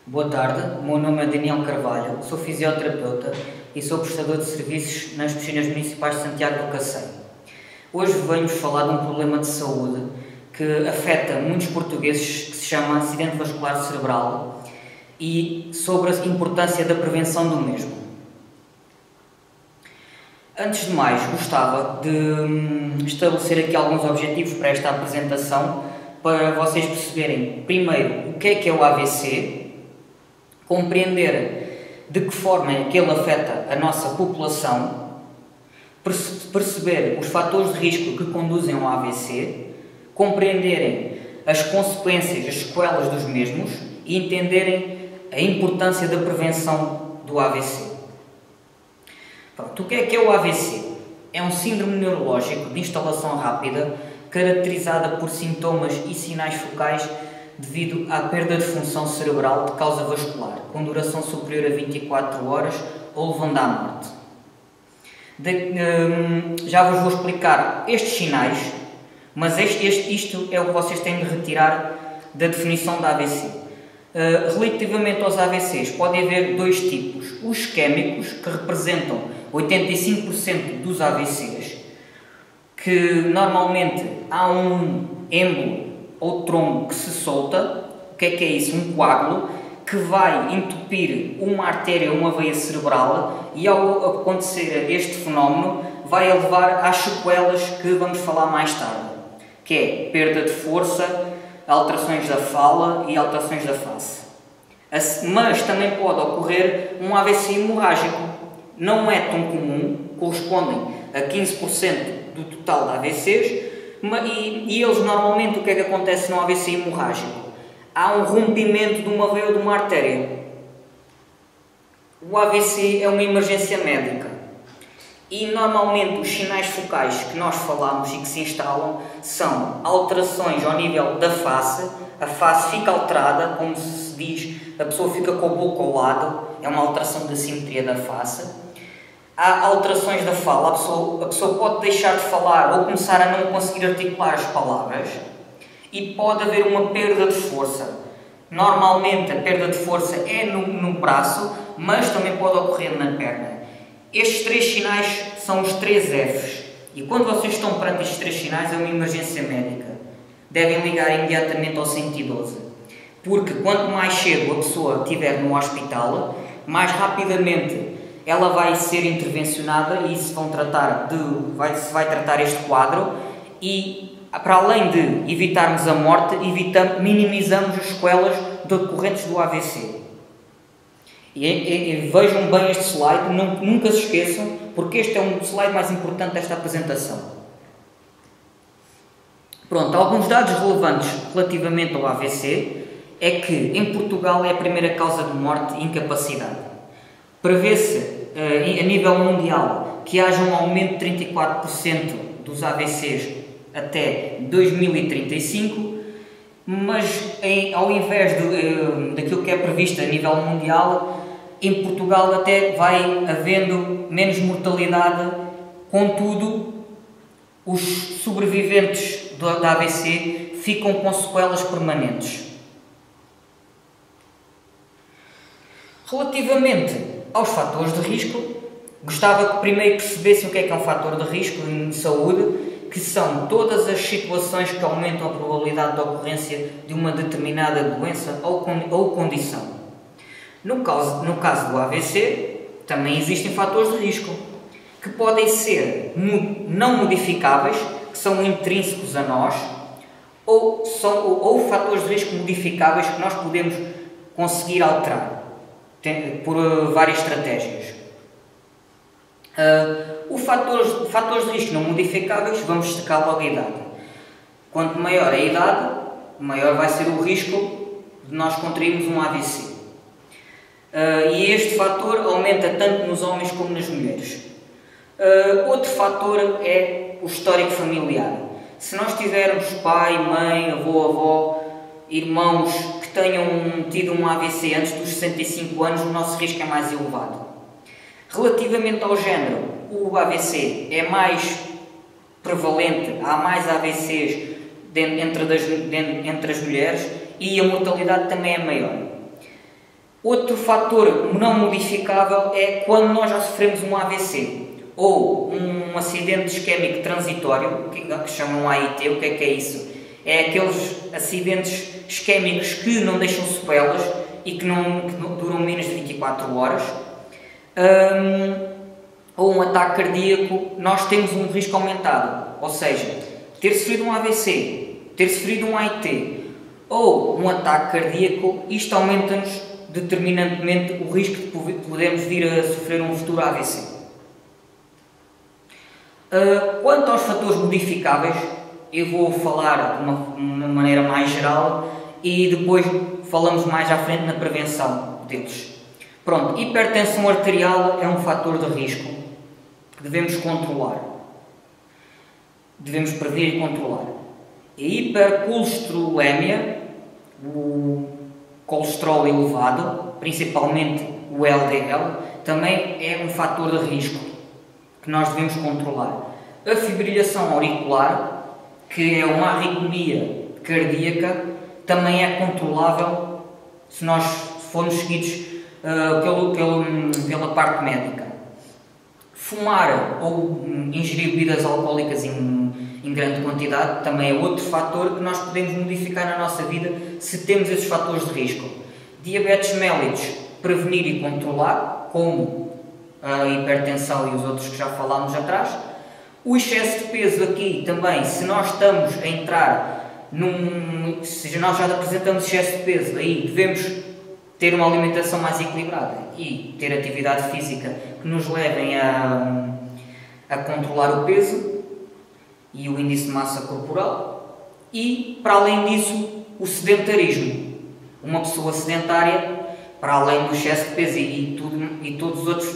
Boa tarde, o meu nome é Daniel Carvalho, sou fisioterapeuta e sou prestador de serviços nas piscinas municipais de Santiago do Cacém. Hoje venho-vos falar de um problema de saúde que afeta muitos portugueses, que se chama acidente vascular cerebral, e sobre a importância da prevenção do mesmo. Antes de mais, gostava de estabelecer aqui alguns objetivos para esta apresentação, para vocês perceberem, primeiro, o que é o AVC, compreender de que forma é que ele afeta a nossa população, perceber os fatores de risco que conduzem ao AVC, compreenderem as consequências, as sequelas dos mesmos e entenderem a importância da prevenção do AVC. Pronto, o que é o AVC? É um síndrome neurológico de instalação rápida caracterizada por sintomas e sinais focais devido à perda de função cerebral de causa vascular, com duração superior a 24 horas ou levando à morte. Já vos vou explicar estes sinais, mas isto é o que vocês têm de retirar da definição da AVC. Relativamente aos AVCs, pode haver dois tipos. Os isquémicos, que representam 85% dos AVCs, que normalmente há um êmbolo ou trombo que se solta. O que é isso? Um coágulo que vai entupir uma artéria ou uma veia cerebral e, ao acontecer este fenómeno, vai levar às sequelas que vamos falar mais tarde, que é perda de força, alterações da fala e alterações da face. Mas também pode ocorrer um AVC hemorrágico. Não é tão comum, correspondem a 15% do total de AVCs, e eles normalmente, o que é que acontece no AVC hemorrágico? Há um rompimento de uma veia ou de uma artéria. O AVC é uma emergência médica e normalmente os sinais focais que nós falamos e que se instalam são alterações ao nível da face. A face fica alterada, como se diz, a pessoa fica com a boca ao lado, é uma alteração da simetria da face. Há alterações da fala, a pessoa pode deixar de falar ou começar a não conseguir articular as palavras, e pode haver uma perda de força. Normalmente a perda de força é no braço, mas também pode ocorrer na perna. Estes três sinais são os 3 Fs, e quando vocês estão perante estes 3 sinais é uma emergência médica. Devem ligar imediatamente ao 112, porque quanto mais cedo a pessoa estiver no hospital, mais rapidamente ela vai ser intervencionada e se vai tratar este quadro, e para além de evitarmos a morte, minimizamos as sequelas decorrentes do AVC. E vejam bem este slide, nunca se esqueçam, porque este é um slide mais importante desta apresentação. Pronto, alguns dados relevantes relativamente ao AVC é que em Portugal é a primeira causa de morte e incapacidade. Prevê-se a nível mundial que haja um aumento de 34% dos AVCs até 2035, mas ao invés daquilo que é previsto a nível mundial, em Portugal até vai havendo menos mortalidade. Contudo, os sobreviventes da AVC ficam com sequelas permanentes. Relativamente aos fatores de risco, gostava que primeiro percebessem o que é um fator de risco em saúde, que são todas as situações que aumentam a probabilidade de ocorrência de uma determinada doença ou condição. No caso do AVC, também existem fatores de risco, que podem ser não modificáveis, que são intrínsecos a nós, ou fatores de risco modificáveis que nós podemos conseguir alterar por várias estratégias. Os fatores de risco não modificáveis, vamos destacar logo a idade. Quanto maior a idade, maior vai ser o risco de nós contrairmos um AVC. E este fator aumenta tanto nos homens como nas mulheres. Outro fator é o histórico familiar. Se nós tivermos pai, mãe, avô, irmãos que tenham tido um AVC antes dos 65 anos, o nosso risco é mais elevado. Relativamente ao género, o AVC é mais prevalente, há mais AVCs entre as mulheres e a mortalidade também é maior. Outro fator não modificável é quando nós já sofremos um AVC ou um acidente isquémico transitório, que chamam AIT. O que é isso? É aqueles acidentes isquémicos que não deixam sequelas e que não duram menos de 24 horas. Ou um ataque cardíaco, nós temos um risco aumentado. Ou seja, ter sofrido um AVC, ter sofrido um AIT ou um ataque cardíaco, isto aumenta-nos determinantemente o risco de podermos vir a sofrer um futuro AVC. Quanto aos fatores modificáveis, eu vou falar de uma maneira mais geral e depois falamos mais à frente na prevenção deles. Pronto, hipertensão arterial é um fator de risco que devemos controlar. Devemos prever e controlar. A hipercolesterolemia, o colesterol elevado, principalmente o LDL, também é um fator de risco que nós devemos controlar. A fibrilhação auricular, que é uma arritmia cardíaca, também é controlável se nós formos seguidos pela parte médica. Fumar ou ingerir bebidas alcoólicas em grande quantidade também é outro fator que nós podemos modificar na nossa vida se temos esses fatores de risco. Diabetes mellitus, prevenir e controlar, como a hipertensão e os outros que já falámos atrás. O excesso de peso aqui também, se nós estamos a entrar se nós já apresentamos excesso de peso, aí devemos ter uma alimentação mais equilibrada e ter atividade física que nos levem a controlar o peso e o índice de massa corporal. E, para além disso, o sedentarismo. Uma pessoa sedentária, para além do excesso de peso e todos os outros,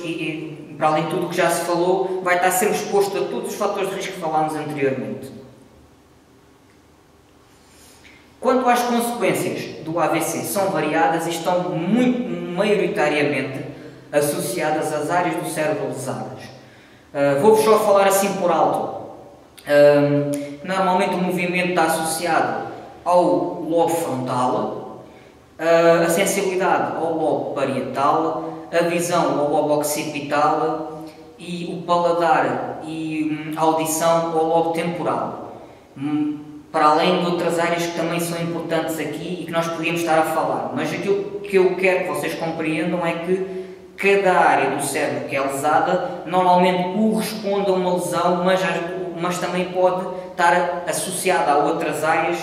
para além de tudo o que já se falou, vai estar a ser exposto a todos os fatores de risco que falámos anteriormente. Quanto às consequências do AVC, são variadas e estão maioritariamente associadas às áreas do cérebro lesadas. Vou-vos só falar assim por alto. Normalmente o movimento está associado ao lobo frontal, a sensibilidade ao lobo parietal, a visão ao lobo occipital e o paladar e a audição ao lobo temporal. Para além de outras áreas que também são importantes aqui e que nós podíamos estar a falar. Mas aquilo que eu quero que vocês compreendam é que cada área do cérebro que é lesada normalmente corresponde a uma lesão, mas também pode estar associada a outras áreas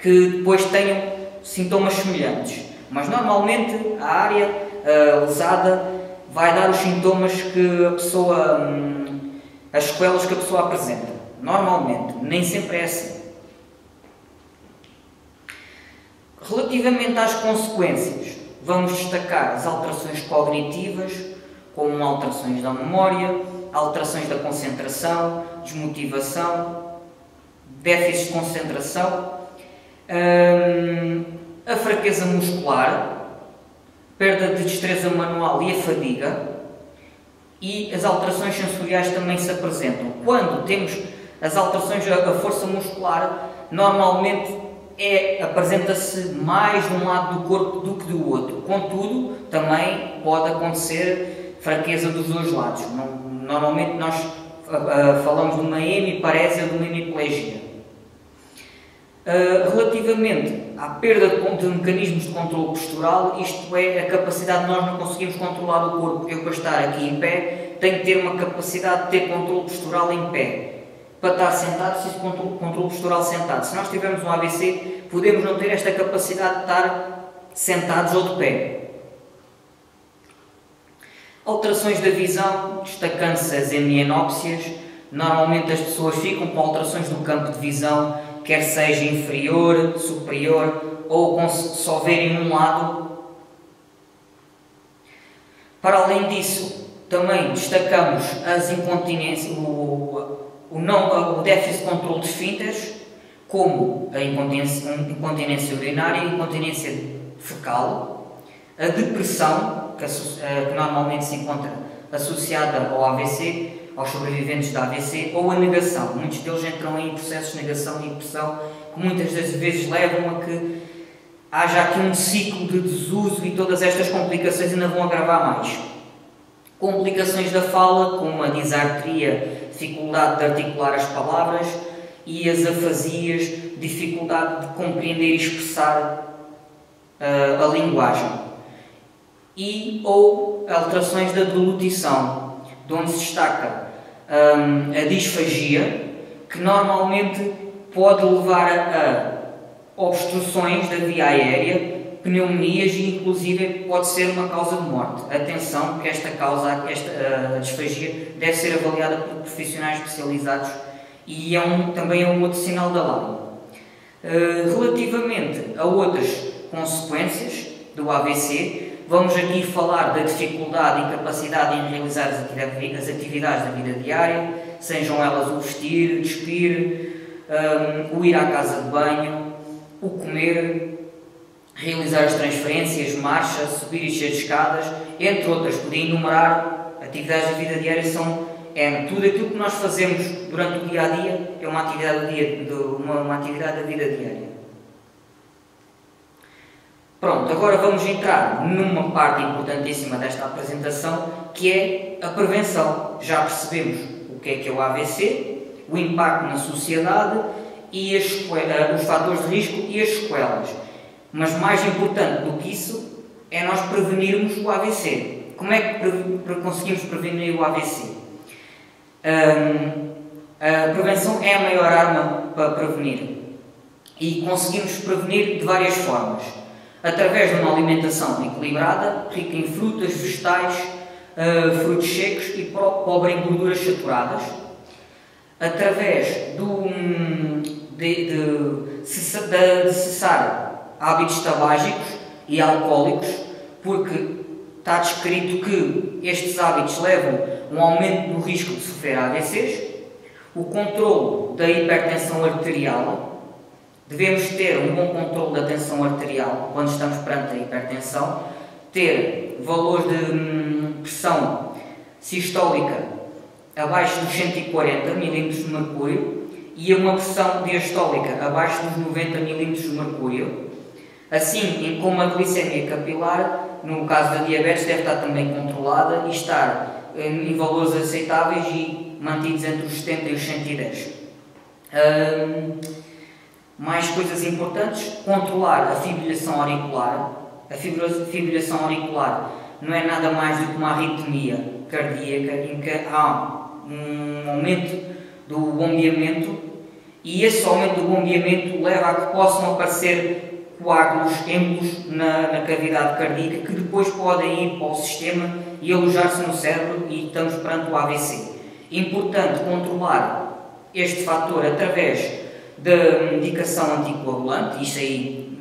que depois tenham sintomas semelhantes. Mas normalmente a área lesada vai dar os sintomas que a pessoa, as sequelas que a pessoa apresenta. Normalmente, nem sempre é assim. Relativamente às consequências, vamos destacar as alterações cognitivas, como alterações da memória, alterações da concentração, desmotivação, déficit de concentração, a fraqueza muscular, perda de destreza manual e a fadiga, e as alterações sensoriais também se apresentam. Quando temos as alterações da força muscular, normalmente apresenta-se mais de um lado do corpo do que do outro. Contudo, também pode acontecer fraqueza dos dois lados. Normalmente nós falamos de uma hemiparésia ou de uma hemiplegia. Relativamente à perda de mecanismos de controle postural, isto é a capacidade de nós não conseguirmos controlar o corpo. Eu, para estar aqui em pé, tenho que ter uma capacidade de ter controle postural em pé. Para estar sentado, preciso de controle postural sentado. Se nós tivermos um AVC, podemos não ter esta capacidade de estar sentados ou de pé. Alterações da visão, destacando-se as hemianópsias. Normalmente as pessoas ficam com alterações do campo de visão, quer seja inferior, superior, ou com só verem um lado. Para além disso, também destacamos as incontinências, o déficit de controle de esfínteres, como a incontinência urinária e a incontinência fecal, a depressão, que normalmente se encontra associada ao AVC, aos sobreviventes da AVC, ou a negação. Muitos deles entram em processos de negação e depressão que muitas das vezes levam a que haja aqui um ciclo de desuso e todas estas complicações ainda vão agravar mais. Complicações da fala, como a disartria, dificuldade de articular as palavras, e as afasias, dificuldade de compreender e expressar a linguagem. E ou alterações da deglutição, de onde se destaca a disfagia, que normalmente pode levar a obstruções da via aérea, pneumonias e inclusive pode ser uma causa de morte. Atenção, que esta disfagia deve ser avaliada por profissionais especializados e também é um outro sinal de alarme. Relativamente a outras consequências do AVC, vamos aqui falar da dificuldade e incapacidade em realizar as atividades da vida diária, sejam elas o vestir, despir, o ir à casa de banho, o comer, realizar as transferências, marcha, subir e descer de escadas, entre outras. Podia enumerar atividades da vida diária, tudo aquilo que nós fazemos durante o dia-a-dia é uma atividade da vida diária. Pronto, agora vamos entrar numa parte importantíssima desta apresentação, que é a prevenção. Já percebemos o que é o AVC, o impacto na sociedade e os fatores de risco e as sequelas. Mas mais importante do que isso é nós prevenirmos o AVC. Como é que conseguimos prevenir o AVC? A prevenção é a maior arma para prevenir. E conseguimos prevenir de várias formas. Através de uma alimentação equilibrada, rica em frutas, vegetais, frutos secos e pobre em gorduras saturadas. Através de cessar hábitos tabágicos e alcoólicos, porque está descrito que estes hábitos levam a um aumento do risco de sofrer AVCs. O controle da hipertensão arterial. Devemos ter um bom controle da tensão arterial quando estamos perante a hipertensão, ter valores de pressão sistólica abaixo dos 140 mm de mercúrio e uma pressão diastólica abaixo dos 90 mm de mercúrio, assim como a glicemia capilar, no caso da diabetes, deve estar também controlada e estar em valores aceitáveis e mantidos entre os 70 e os 110. Mais coisas importantes: controlar a fibrilação auricular. A fibrilação auricular não é nada mais do que uma arritmia cardíaca em que há um aumento do bombeamento e esse aumento do bombeamento leva a que possam aparecer coágulos, êmbolos na cavidade cardíaca que depois podem ir para o sistema e alojar-se no cérebro e estamos perante o AVC. Importante controlar este fator através da medicação anticoagulante. Isso aí,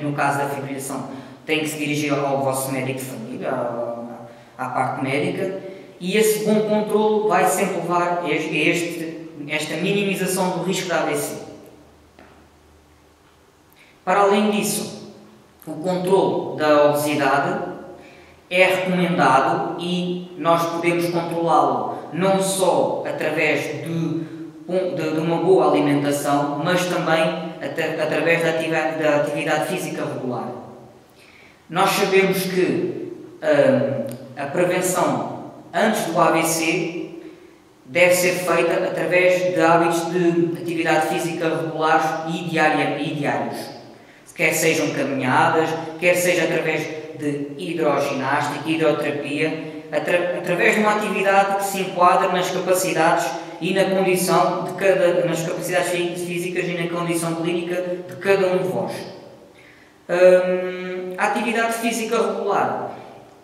no caso da fibrilação, tem que se dirigir ao vosso médico de família, à parte médica, e esse bom controle vai sempre levar a esta minimização do risco de AVC. Para além disso, o controle da obesidade é recomendado e nós podemos controlá-lo não só através de uma boa alimentação, mas também através da atividade física regular. Nós sabemos que a prevenção antes do AVC deve ser feita através de hábitos de atividade física regulares e diários. Quer sejam caminhadas, quer seja através de hidroginástica, hidroterapia, através de uma atividade que se enquadra nas capacidades e nas capacidades físicas e na condição clínica de cada um de vós. A atividade física regular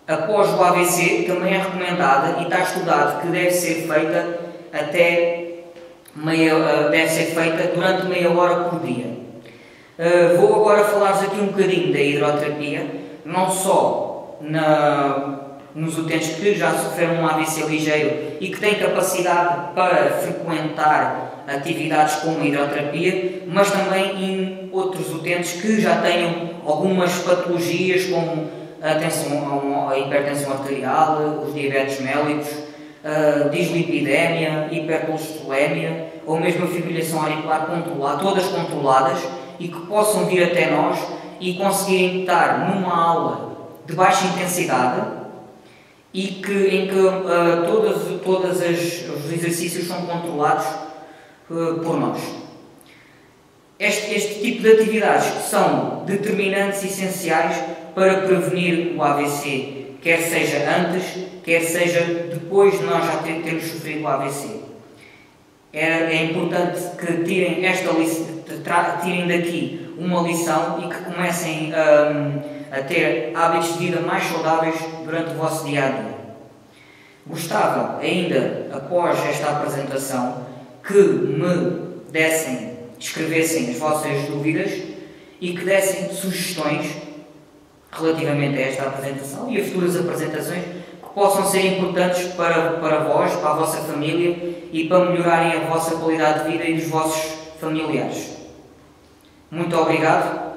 após o AVC também é recomendada e está estudado que deve ser feita durante meia hora por dia. Vou agora falar-vos aqui um bocadinho da hidroterapia, não só nos utentes que já sofreram um AVC ligeiro e que têm capacidade para frequentar atividades como hidroterapia, mas também em outros utentes que já tenham algumas patologias como a hipertensão arterial, os diabetes mellitus, dislipidemia, hipercolesterolemia ou mesmo a fibrilação auricular controlada, todas controladas e que possam vir até nós e conseguirem estar numa aula de baixa intensidade e em que todos os exercícios são controlados por nós. Este tipo de atividades são determinantes e essenciais para prevenir o AVC, quer seja antes, quer seja depois de nós já termos sofrido o AVC. É importante que tirem daqui uma lição e que comecem a ter hábitos de vida mais saudáveis durante o vosso dia-a-dia. Gostava ainda, após esta apresentação, que me escrevessem as vossas dúvidas e que dessem sugestões relativamente a esta apresentação e a futuras apresentações que possam ser importantes para vós, para a vossa família e para melhorarem a vossa qualidade de vida e dos vossos familiares. Muito obrigado.